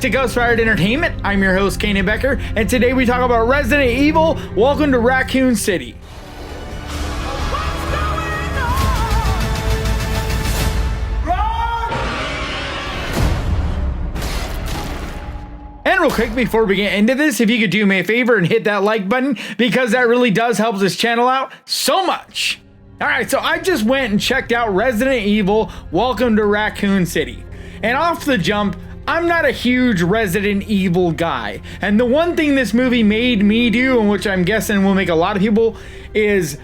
back to Ghost Fired Entertainment. I'm your host, Kanan Becker, and today we talk about Resident Evil. Welcome to Raccoon City. And real quick, before we get into this, if you could do me a favor and hit that like button, because that really does help this channel out so much. All right, so I just went and checked out Resident Evil, Welcome to Raccoon City. And off the jump, I'm not a huge Resident Evil guy. And the one thing this movie made me do, and which I'm guessing will make a lot of people, is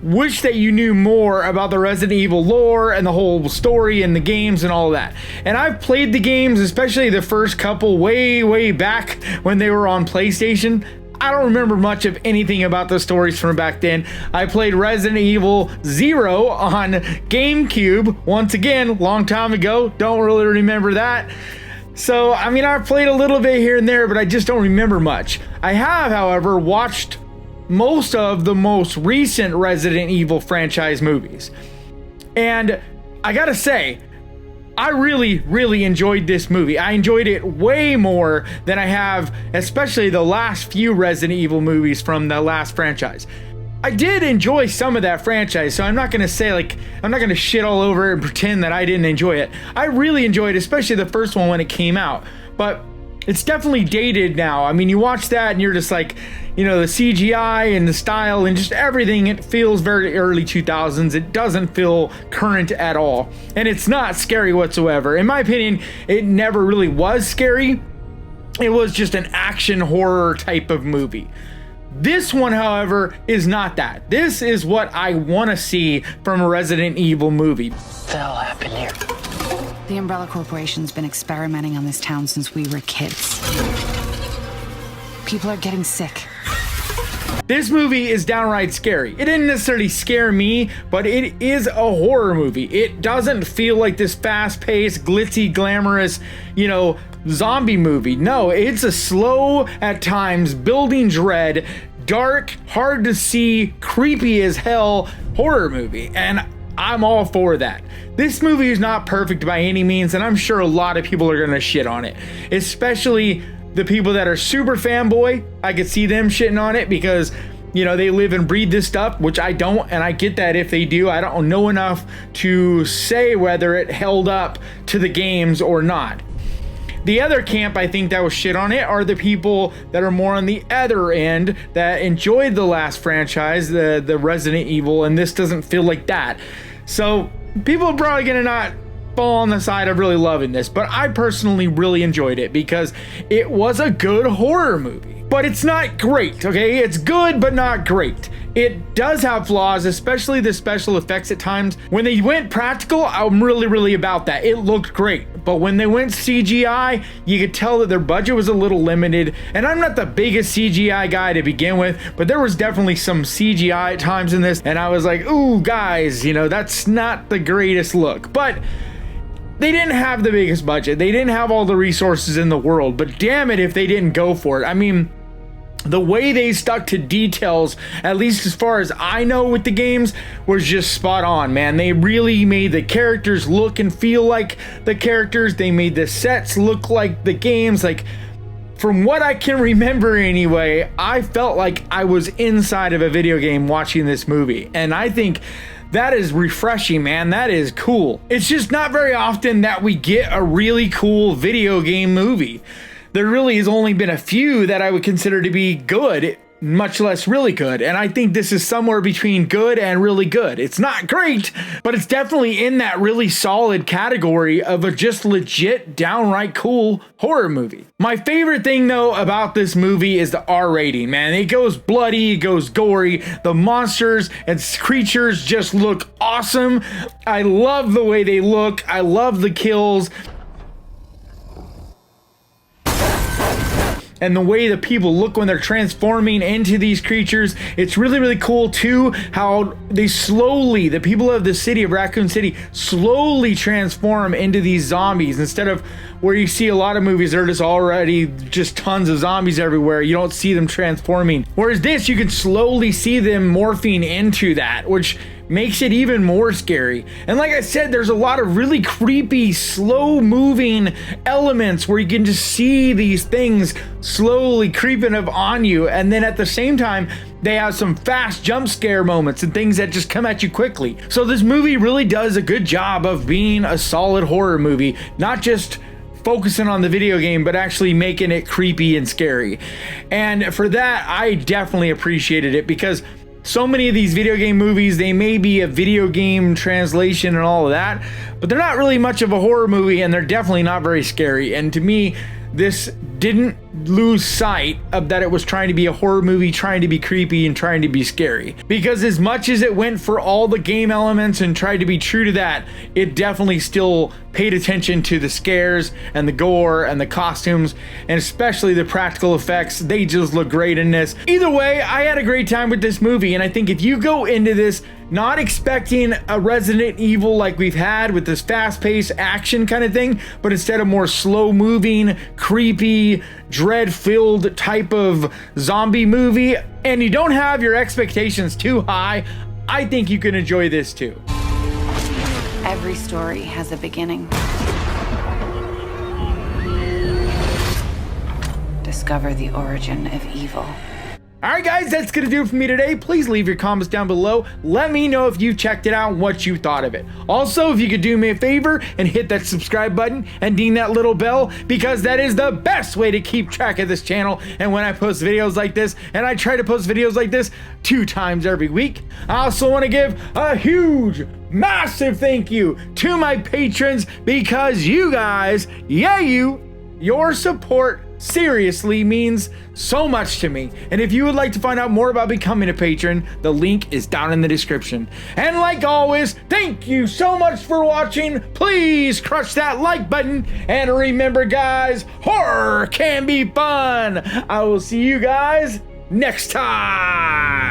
wish that you knew more about the Resident Evil lore and the whole story and the games and all of that. And I've played the games, especially the first couple way back when they were on PlayStation. I don't remember much of anything about the stories from back then. I played Resident Evil 0 on GameCube. Once again, long time ago. Don't really remember that. So, I mean, I've played a little bit here and there, but I just don't remember much. I have, however, watched most of the most recent Resident Evil franchise movies. And I gotta say, I really enjoyed this movie. I enjoyed it way more than I have, especially the last few Resident Evil movies from the last franchise. I did enjoy some of that franchise, so I'm not gonna say, like, I'm not gonna shit all over it and pretend that I didn't enjoy it. I really enjoyed, especially the first one when it came out, but it's definitely dated now. I mean, you watch that and you're just like, you know, the CGI and the style and just everything, it feels very early 2000s. It doesn't feel current at all. And it's not scary whatsoever. In my opinion, it never really was scary. It was just an action horror type of movie. This one, however, is not that. This is what I want to see from a Resident Evil movie. What the hell happened here? The Umbrella Corporation's been experimenting on this town since we were kids. People are getting sick. This movie is downright scary. It didn't necessarily scare me, but it is a horror movie. It doesn't feel like this fast-paced, glitzy, glamorous, you know, zombie movie. No, it's a slow, at times, building dread, dark, hard to see, creepy as hell horror movie. And I'm all for that. This movie is not perfect by any means, and I'm sure a lot of people are gonna shit on it, especially the people that are super fanboy. I could see them shitting on it because, you know, they live and breathe this stuff, which I don't, and I get that if they do. I don't know enough to say whether it held up to the games or not. The other camp I think that was shit on it are the people that are more on the other end that enjoyed the last franchise, the Resident Evil, and this doesn't feel like that. So people are probably gonna not fall on the side of really loving this, but I personally really enjoyed it because it was a good horror movie. But it's not great, okay? It's good, but not great. It does have flaws, especially the special effects at times. When they went practical, I'm really about that. It looked great. But when they went CGI, you could tell that their budget was a little limited. And I'm not the biggest CGI guy to begin with, but there was definitely some CGI at times in this. And I was like, ooh, guys, you know, that's not the greatest look. But they didn't have the biggest budget. They didn't have all the resources in the world. But damn it if they didn't go for it. I mean, the way they stuck to details, at least as far as I know with the games, was just spot on, man. They really made the characters look and feel like the characters. They made the sets look like the games. Like, from what I can remember anyway, I felt like I was inside of a video game watching this movie. And I think that is refreshing, man. That is cool. It's just not very often that we get a really cool video game movie. There really has only been a few that I would consider to be good, much less really good. And I think this is somewhere between good and really good. It's not great, but it's definitely in that really solid category of a just legit, downright cool horror movie. My favorite thing though about this movie is the R rating, man. It goes bloody, it goes gory. The monsters and creatures just look awesome. I love the way they look. I love the kills. And the way the people look when they're transforming into these creatures. It's really cool too how they slowly, the people of the city of Raccoon City, slowly transform into these zombies instead of where you see a lot of movies, they're just already just tons of zombies everywhere. You don't see them transforming. Whereas this, you can slowly see them morphing into that, which makes it even more scary. And like I said, there's a lot of really creepy, slow moving elements where you can just see these things slowly creeping up on you. And then at the same time, they have some fast jump scare moments and things that just come at you quickly. So this movie really does a good job of being a solid horror movie, not just focusing on the video game, but actually making it creepy and scary. And for that, I definitely appreciated it, because so many of these video game movies, they may be a video game translation and all of that, but they're not really much of a horror movie, and they're definitely not very scary. And to me, this didn't lose sight of that it was trying to be a horror movie, trying to be creepy and trying to be scary. Because as much as it went for all the game elements and tried to be true to that, it definitely still paid attention to the scares and the gore and the costumes, and especially the practical effects. They just look great in this. Either way, I had a great time with this movie, and I think if you go into this not expecting a Resident Evil like we've had with this fast-paced action kind of thing, but instead a more slow-moving, creepy, dread-filled type of zombie movie, and you don't have your expectations too high, I think you can enjoy this too. Every story has a beginning. Discover the origin of evil. Alright guys, that's gonna do it for me today. Please leave your comments down below. Let me know if you checked it out and what you thought of it. Also, if you could do me a favor and hit that subscribe button and ding that little bell, because that is the best way to keep track of this channel. And when I post videos like this, and I try to post videos like this 2 times every week, I also want to give a huge, massive thank you to my patrons, because you guys, your support seriously means so much to me. And if you would like to find out more about becoming a patron, the link is down in the description. And like always, thank you so much for watching. Please crush that like button, and remember guys, horror can be fun. I will see you guys next time.